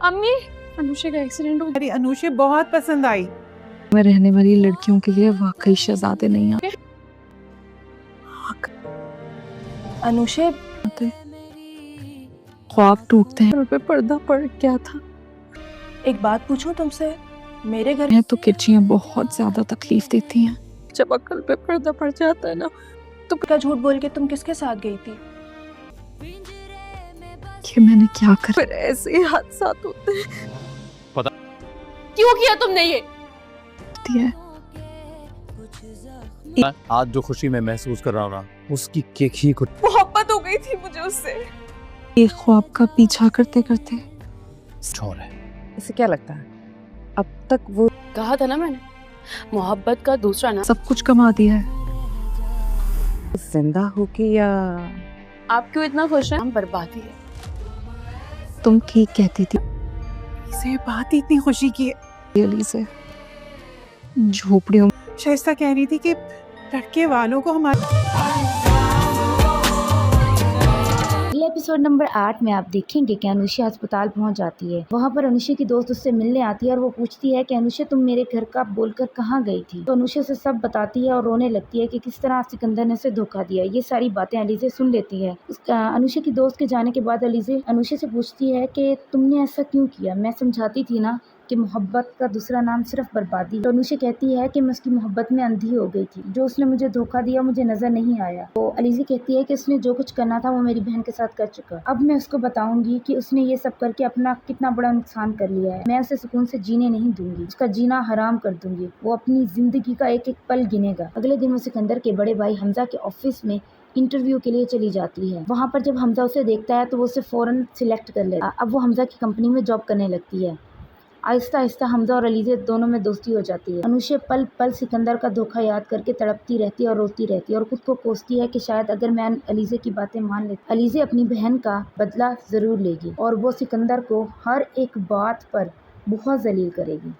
अम्मी, अनुषा का एक्सीडेंट हो गया। मेरी अनुषा बहुत पसंद आई। मैं रहने वाली लड़कियों के लिए वाकई शहजादे नहीं आते। अनुषा, ख्वाब टूटते हैं, उन पे पर्दा पड़ गया था। एक बात पूछूं तुमसे, मेरे घर मैं तो किचियां बहुत ज्यादा तकलीफ देती हैं। जब अकल पे पर्दा पड़ जाता है ना, तो का झूठ बोल के तुम किसके साथ गई थी? कि मैंने क्या कर, फिर ऐसे ही हादसा होते हैं। क्यों किया तुमने ये? आज जो खुशी मैं महसूस कर रहा हूँ ना, उसकी केक ही कुछ मोहब्बत हो गई थी मुझे उससे। एक ख्वाब का पीछा करते करते छोड़ है। इसे क्या लगता है अब तक वो कहा था ना मैंने, मोहब्बत का दूसरा नाम। सब कुछ कमा दिया है। जिंदा होगी या आप क्यों इतना खुश हैं? हम बर्बादी है। तुम ठीक कहती थी इसे बात ही इतनी खुशी की है। अली से। झोपड़ियों शाइस्ता कह रही थी कि लड़के वालों को हमारे ये एपिसोड नंबर 8 में आप देखेंगे कि अनुषा अस्पताल पहुंच जाती है। वहां पर अनुषा की दोस्त उससे मिलने आती है और वो पूछती है कि अनुषा तुम मेरे घर का बोलकर कहाँ गई थी। तो अनुषा से सब बताती है और रोने लगती है कि किस तरह सिकंदर ने उसे धोखा दिया। ये सारी बातें अलीज़ा सुन लेती है। अनुषा की दोस्त के जाने के बाद अलीज़ा अनुषा से पूछती है कि तुमने ऐसा क्यों किया? मैं समझाती थी ना कि मोहब्बत का दूसरा नाम सिर्फ बर्बादी। तो अनुषा कहती है कि मैं उसकी मोहब्बत में अंधी हो गई थी। जो उसने मुझे धोखा दिया मुझे नजर नहीं आया। तो अलीज़ा कहती है कि उसने जो कुछ करना था वो मेरी बहन के साथ कर चुका। अब मैं उसको बताऊंगी कि उसने ये सब करके अपना कितना बड़ा नुकसान कर लिया है। मैं उसे सुकून से जीने नहीं दूंगी, उसका जीना हराम कर दूंगी। वो अपनी जिंदगी का एक एक पल गिनेगा। अगले दिन वो सिकंदर के बड़े भाई हमजा के ऑफिस में इंटरव्यू के लिए चली जाती है। वहाँ पर जब हमजा उसे देखता है तो वो उसे फौरन सिलेक्ट कर लेता है। अब वो हमजा की कंपनी में जॉब करने लगती है। आहिस्ता आहिस्ता हमजा और अलीज़ा दोनों में दोस्ती हो जाती है। अनुषा पल पल सिकंदर का धोखा याद करके तड़पती रहती है और रोती रहती है और खुद को कोसती है कि शायद अगर मैं अलीज़ा की बातें मान लेती, अलीज़ा अपनी बहन का बदला ज़रूर लेगी और वो सिकंदर को हर एक बात पर बहुत जलील करेगी।